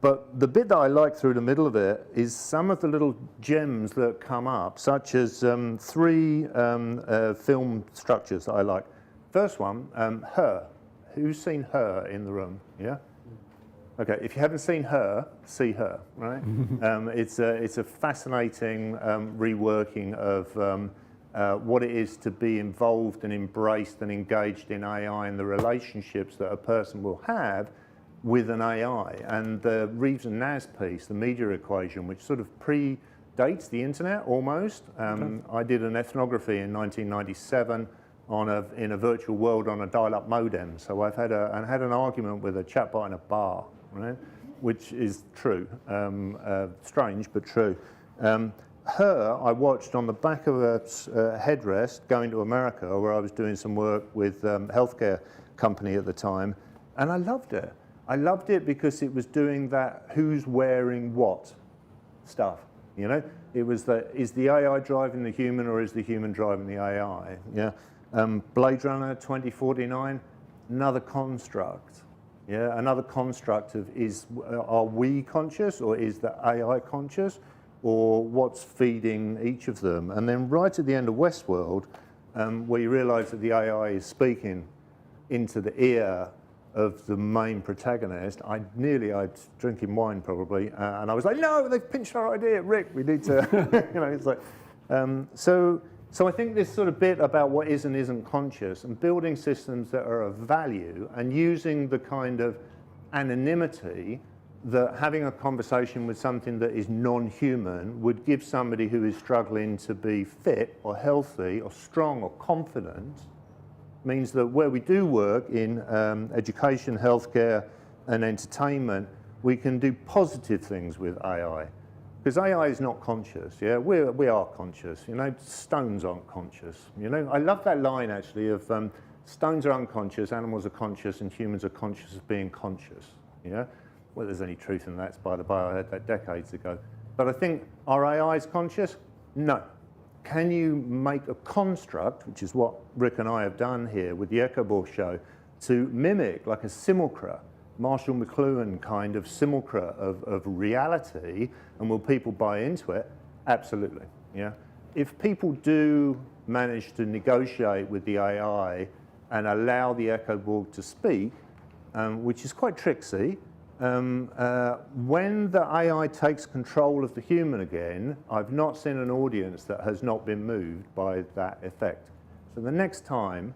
But the bit that I like through the middle of it is some of the little gems that come up, such as three film structures that I like. First one, Her. Who's seen Her in the room? Yeah? Okay, if you haven't seen Her, see Her, right? It's a fascinating reworking of what it is to be involved and embraced and engaged in AI and the relationships that a person will have with an AI. And the Reeves and Naz piece, the media equation, which sort of predates the internet almost. I did an ethnography in 1997 in a virtual world on a dial-up modem. So I've had an argument with a chatbot in a bar, right? Which is true, strange but true. Her, I watched on the back of a headrest going to America, where I was doing some work with a healthcare company at the time, and I loved it. I loved it because it was doing that who's wearing what stuff, you know? It was is the AI driving the human or is the human driving the AI? Yeah. Blade Runner 2049, another construct. Yeah, another construct of are we conscious, or is the AI conscious, or what's feeding each of them? And then right at the end of Westworld, where you realise that the AI is speaking into the ear of the main protagonist, I'd drinking wine probably, and I was like, no, they've pinched our idea, Rik, we need to, it's like, so I think this sort of bit about what is and isn't conscious, and building systems that are of value, and using the kind of anonymity that having a conversation with something that is non-human would give somebody who is struggling to be fit or healthy or strong or confident, means that where we do work in education, healthcare and entertainment, we can do positive things with AI. Because AI is not conscious, yeah? We are conscious, stones aren't conscious, I love that line actually of stones are unconscious, animals are conscious, and humans are conscious of being conscious, yeah? Whether there's any truth in that's by the by, I heard that decades ago. But I think, are AIs conscious? No. Can you make a construct, which is what Rik and I have done here with the Echoborg show, to mimic like a simulacra, Marshall McLuhan kind of simulacra of reality, and will people buy into it? Absolutely, yeah. If people do manage to negotiate with the AI and allow the Echoborg to speak, which is quite tricksy, when the AI takes control of the human again, I've not seen an audience that has not been moved by that effect. So the next time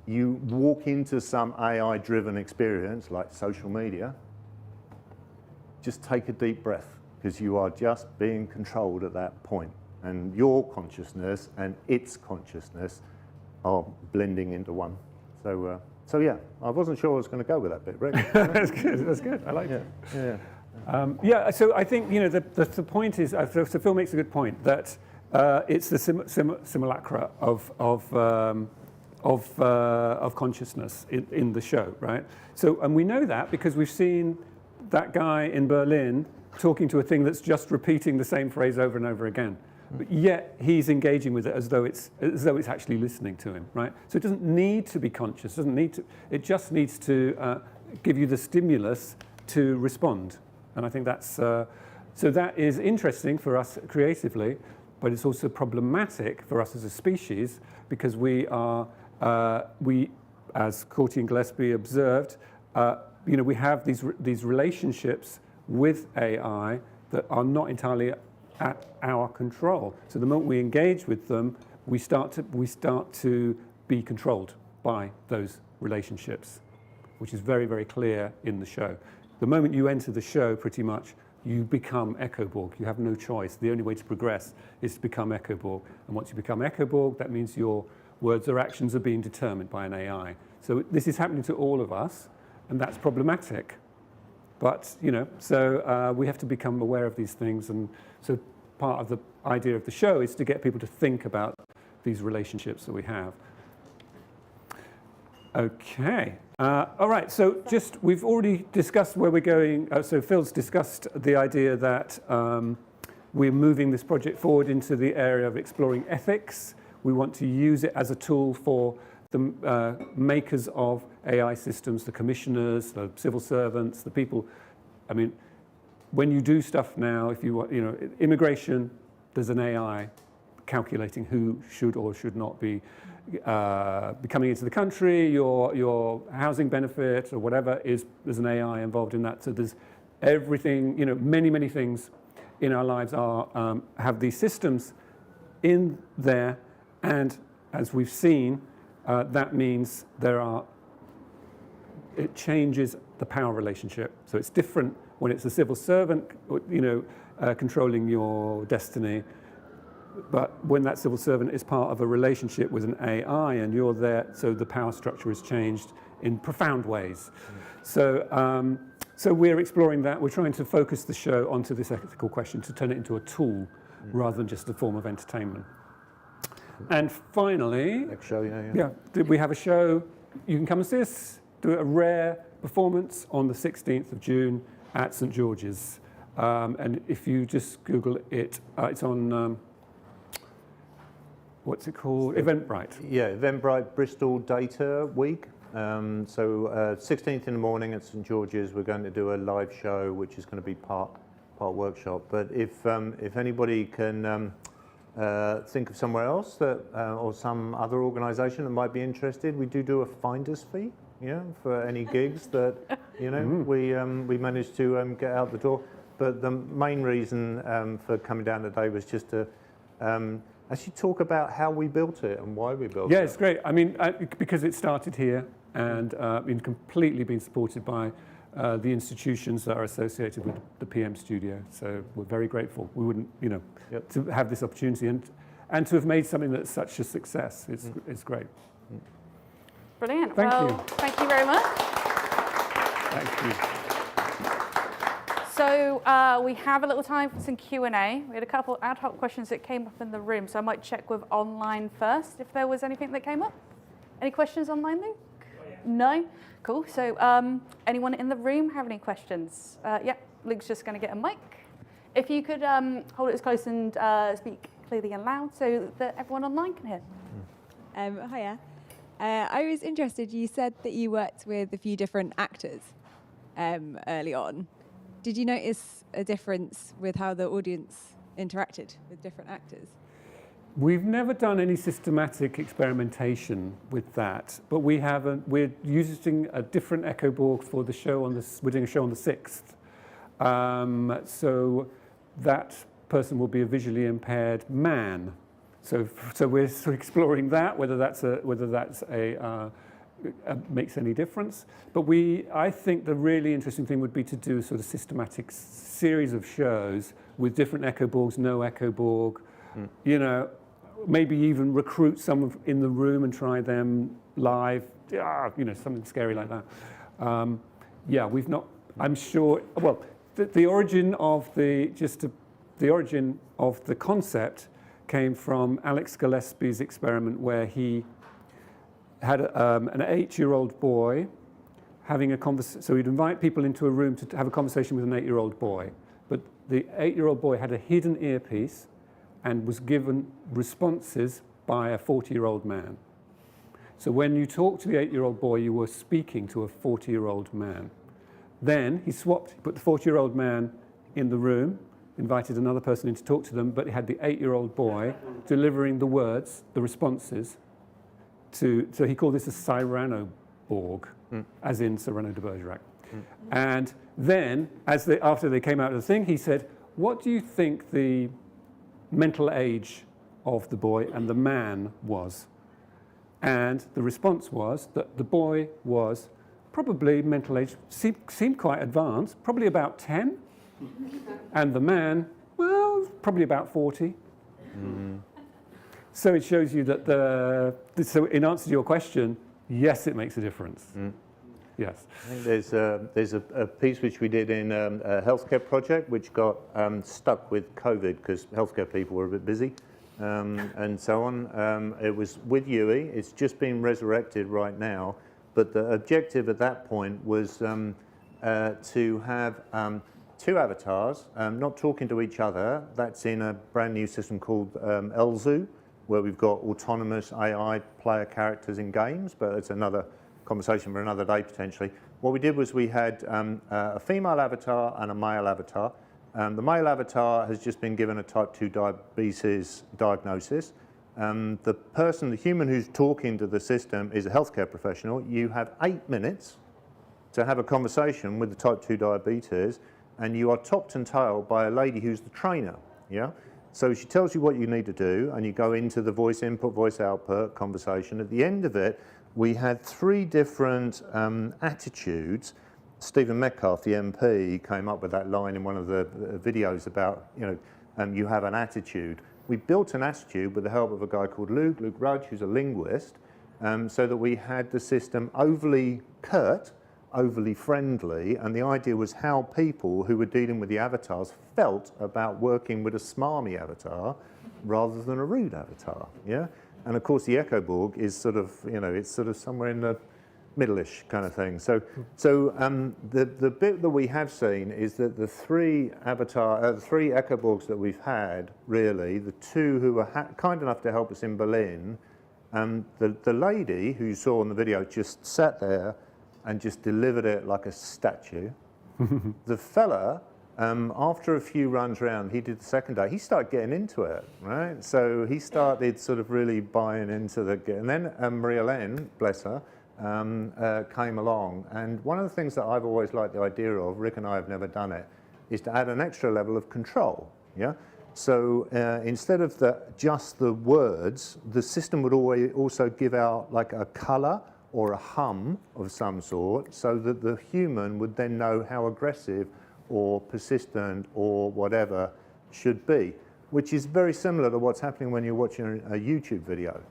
you walk into some AI-driven experience like social media, just take a deep breath, because you are just being controlled at that point, and your consciousness and its consciousness are blending into one. So yeah, I wasn't sure I was going to go with that bit, Rik. That's good. I like it. Yeah. So I think the point is, so Phil makes a good point that it's the simulacra of consciousness in the show, right? So, and we know that because we've seen that guy in Berlin talking to a thing that's just repeating the same phrase over and over again. But yet he's engaging with it as though it's actually listening to him, right? So it doesn't need to be conscious. It just needs to give you the stimulus to respond. And I think that's so that is interesting for us creatively, but it's also problematic for us as a species, because we are as Corti Gillespie observed, we have these relationships with AI that are not entirely at our control. So the moment we engage with them, we start to be controlled by those relationships, which is very, very clear in the show. The moment you enter the show, pretty much, you become Echoborg. You have no choice. The only way to progress is to become Echoborg. And once you become Echoborg, that means your words or actions are being determined by an AI. So this is happening to all of us, and that's problematic. But, so we have to become aware of these things. And so part of the idea of the show is to get people to think about these relationships that we have. Okay. All right. So we've already discussed where we're going. So Phil's discussed the idea that we're moving this project forward into the area of exploring ethics. We want to use it as a tool for the makers of AI systems, the commissioners, the civil servants, the people. I mean, when you do stuff now, if you want, immigration, there's an AI calculating who should or should not be coming into the country. Your housing benefit or whatever there's an AI involved in that. So there's everything. Many things in our lives have these systems in there, and as we've seen, that means it changes the power relationship. So it's different when it's a civil servant, controlling your destiny. But when that civil servant is part of a relationship with an AI and you're there, so the power structure is changed in profound ways. So we're exploring that. We're trying to focus the show onto this ethical question to turn it into a tool rather than just a form of entertainment. And finally, next show, we have a show. You can come and see us do a rare performance on the 16th of June at St. George's. And if you just Google it, it's on, what's it called? Eventbrite. Yeah, Eventbrite Bristol Data Week. So 16th in the morning at St George's, we're going to do a live show, which is going to be part workshop. But if anybody can think of somewhere else that or some other organisation that might be interested, we do a finder's fee, for any gigs that we managed to get out the door. But the main reason for coming down today was just to actually talk about how we built it and why we built it. Yeah, it's great. I mean, because it started here and been completely been supported by the institutions that are associated with the PM studio. So we're very grateful. We wouldn't, to have this opportunity and to have made something that's such a success. It's great. Brilliant. Thank you. Thank you very much. Thank you. So we have a little time for some Q&A. We had a couple ad hoc questions that came up in the room, so I might check with online first if there was anything that came up. Any questions online, Luke? No? Cool. So anyone in the room have any questions? Yeah, Luke's just going to get a mic. If you could hold it as close and speak clearly and loud so that everyone online can hear. Hiya. I was interested, you said that you worked with a few different actors early on. Did you notice a difference with how the audience interacted with different actors? We've never done any systematic experimentation with that, but we're using a different Echoborg for the show we're doing a show on the 6th. So that person will be a visually impaired man. So we're sort of exploring that, whether that's makes any difference. But I think the really interesting thing would be to do a sort of systematic series of shows with different Echoborgs, no Echoborg, maybe even recruit some in the room and try them live, something scary like that. We've not, I'm sure, well, the origin of the origin of the concept came from Alex Gillespie's experiment where he had an 8-year-old boy having a conversation. So he'd invite people into a room to have a conversation with an 8-year-old boy. But the 8-year-old boy had a hidden earpiece and was given responses by a 40-year-old man. So when you talked to the 8-year-old boy, you were speaking to a 40-year-old man. Then he put the 40-year-old man in the room, invited another person in to talk to them, but he had the 8-year-old boy delivering the words, the responses, so he called this a Cyranoborg, as in Cyrano de Bergerac. And then, after they came out of the thing, he said, what do you think the mental age of the boy and the man was? And the response was that the boy was probably mental age, seemed quite advanced, probably about 10. And the man, well, probably about 40. So it shows you that so in answer to your question, yes, it makes a difference. Yes. I think there's a piece which we did in a healthcare project which got stuck with COVID because healthcare people were a bit busy and so on. It was with UI. It's just been resurrected right now. But the objective at that point was to have 2 avatars not talking to each other. That's in a brand new system called Elzu, where we've got autonomous AI player characters in games, but it's another conversation for another day potentially. What we did was we had a female avatar and a male avatar. The male avatar has just been given a type 2 diabetes diagnosis. The human who's talking to the system is a healthcare professional. You have 8 minutes to have a conversation with the type 2 diabetes, and you are topped and tailed by a lady who's the trainer, yeah? So she tells you what you need to do, and you go into the voice input, voice output conversation. At the end of it, we had 3 different attitudes. Stephen Metcalfe, the MP, came up with that line in one of the videos about, you have an attitude. We built an attitude with the help of a guy called Luke Rudge, who's a linguist, so that we had the system overly curt, overly friendly, and the idea was how people who were dealing with the avatars felt about working with a smarmy avatar rather than a rude avatar, yeah? And of course the Echoborg is sort of, it's sort of somewhere in the middle-ish kind of thing. So the bit that we have seen is that the 3 Echoborgs that we've had, really, the 2 who were kind enough to help us in Berlin, And the lady who you saw in the video just sat there and just delivered it like a statue. The fella, after a few runs around, he did the second day, he started getting into it, right? So he started sort of really buying into the, and then Maria Len, bless her, came along. And one of the things that I've always liked the idea of, Rik and I have never done it, is to add an extra level of control, yeah? So instead of just the words, the system would always also give out like a color or a hum of some sort, so that the human would then know how aggressive or persistent or whatever should be, which is very similar to what's happening when you're watching a YouTube video.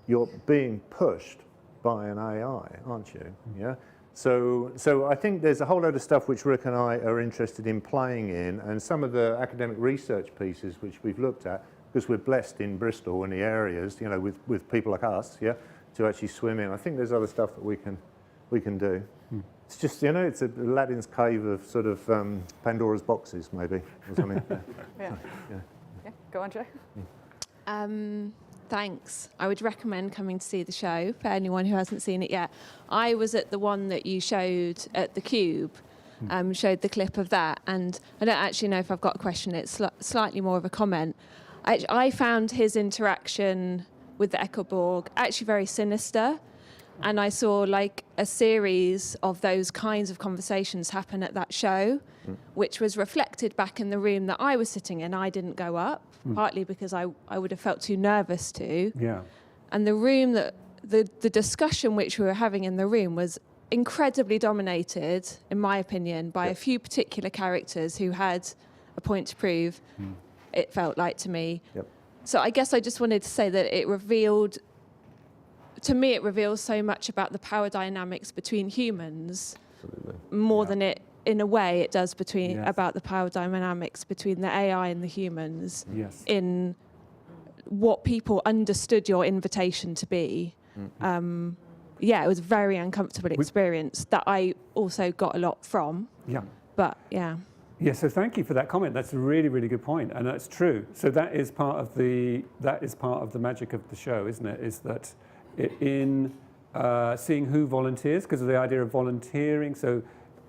You're being pushed by an AI, aren't you? Yeah. So I think there's a whole load of stuff which Rik and I are interested in playing in, and some of the academic research pieces which we've looked at, because we're blessed in Bristol and the areas, you know, with people like us, yeah, to actually swim in. I think there's other stuff that we can do. It's just, you know, it's a Aladdin's cave of sort of Pandora's boxes, maybe, or something. Yeah. Go on, Jo. Thanks. I would recommend coming to see the show for anyone who hasn't seen it yet. I was at the one that you showed at the Cube, showed the clip of that, and I don't actually know if I've got a question. It's slightly more of a comment. I found his interaction with the Echoborg actually very sinister, and I saw like a series of those kinds of conversations happen at that show, which was reflected back in the room that I was sitting in. I didn't go up, partly because I would have felt too nervous to. Yeah. And the room that the discussion which we were having in the room was incredibly dominated, in my opinion, by a few particular characters who had a point to prove. It felt like to me. So I guess I just wanted to say that it reveals so much about the power dynamics between humans, more than it, in a way, it does about the power dynamics between the AI and the humans in what people understood your invitation to be. It was a very uncomfortable experience that I also got a lot from. Yeah. But yeah. Yeah, so thank you for that comment. That's a really, really good point, and that's true. So that is part of the magic of the show, isn't it? Is that in seeing who volunteers, because of the idea of volunteering. So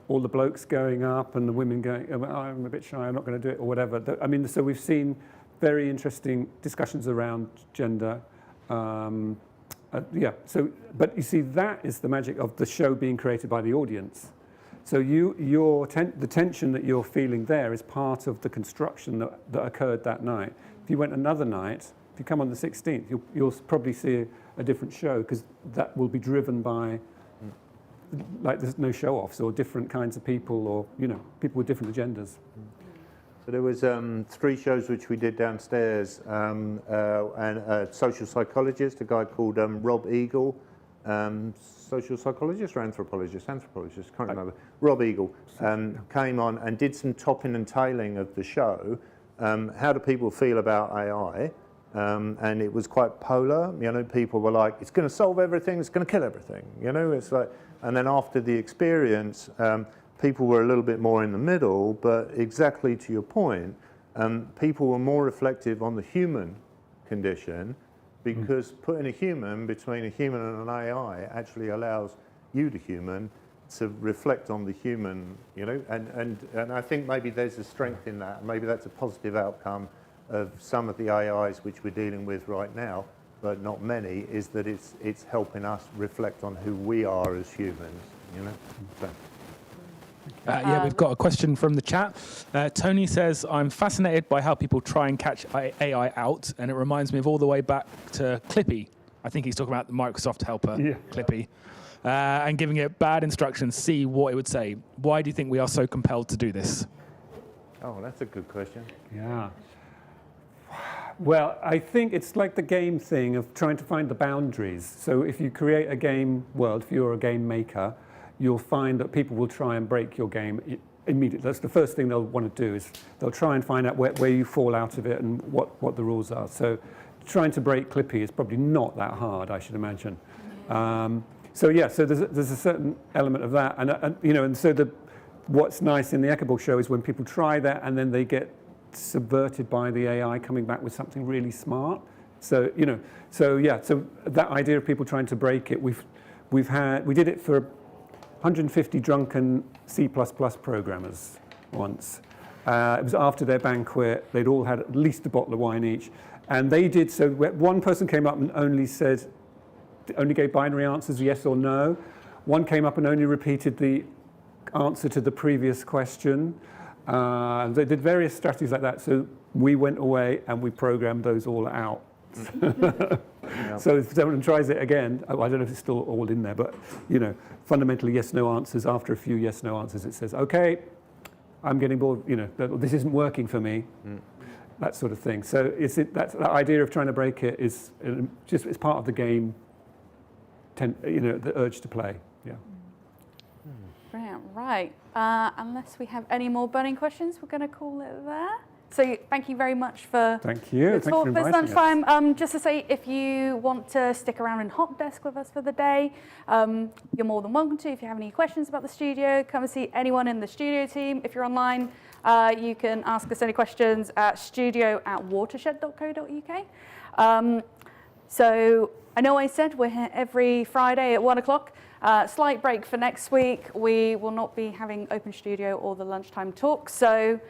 all the blokes going up and the women going, oh, I'm a bit shy, I'm not going to do it, or whatever. I mean, so we've seen very interesting discussions around gender. But you see, that is the magic of the show being created by the audience. So the tension that you're feeling there is part of the construction that occurred that night. If you went another night, if you come on the 16th, you'll probably see a different show, because that will be driven by, like, there's no show-offs or different kinds of people, or, you know, people with different agendas. So there was 3 shows which we did downstairs, and a social psychologist, a guy called Rob Eagle, social psychologist or anthropologist, can't remember. Rob Eagle came on and did some topping and tailing of the show. How do people feel about AI? And it was quite polar. You know, people were like, it's going to solve everything, it's going to kill everything. You know, it's like, and then after the experience, people were a little bit more in the middle, but exactly to your point, people were more reflective on the human condition, because putting a human between a human and an AI actually allows you, the human, to reflect on the human, you know, and I think maybe there's a strength in that. Maybe that's a positive outcome of some of the AIs which we're dealing with right now, but not many, is that it's helping us reflect on who we are as humans, you know. So. We've got a question from the chat. Tony says, I'm fascinated by how people try and catch AI out, and it reminds me of all the way back to Clippy. I think he's talking about the Microsoft helper, Clippy, and giving it bad instructions, see what it would say. Why do you think we are so compelled to do this? Oh, that's a good question. Yeah. Well, I think it's like the game thing of trying to find the boundaries. So if you create a game world, if you're a game maker, you'll find that people will try and break your game immediately. That's the first thing they'll want to do, is they'll try and find out where you fall out of it and what the rules are. So trying to break Clippy is probably not that hard, I should imagine. So there's a certain element of that. And so what's nice in the Echoborg show is when people try that and then they get subverted by the AI coming back with something really smart. So, you know, so that idea of people trying to break it, we did it for 150 drunken C++ programmers once. It was after their banquet. They'd all had at least a bottle of wine each. And they did, so one person came up and only gave binary answers, yes or no. One came up and only repeated the answer to the previous question. They did various strategies like that. So we went away and we programmed those all out. So if someone tries it again, I don't know if it's still all in there, but you know, fundamentally yes/no answers. After a few yes/no answers, it says, okay, I'm getting bored. You know, this isn't working for me. That sort of thing. So that idea of trying to break it is it's part of the game. You know, the urge to play. Yeah. Brilliant. Right. Unless we have any more burning questions, we're going to call it there. So thank you very much for Thank you. Thanks for inviting us. lunchtime. Just to say, if you want to stick around in hot desk with us for the day, you're more than welcome to. If you have any questions about the studio, come and see anyone in the studio team. If you're online, you can ask us any questions at studio@watershed.co.uk. So I know I said we're here every Friday at 1 o'clock. Slight break for next week. We will not be having Open Studio or the lunchtime talk. So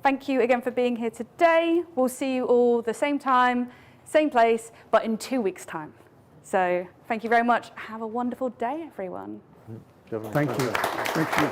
thank you again for being here today. We'll see you all the same time, same place, but in 2 weeks' time. So thank you very much. Have a wonderful day, everyone. Thank you. Thank you.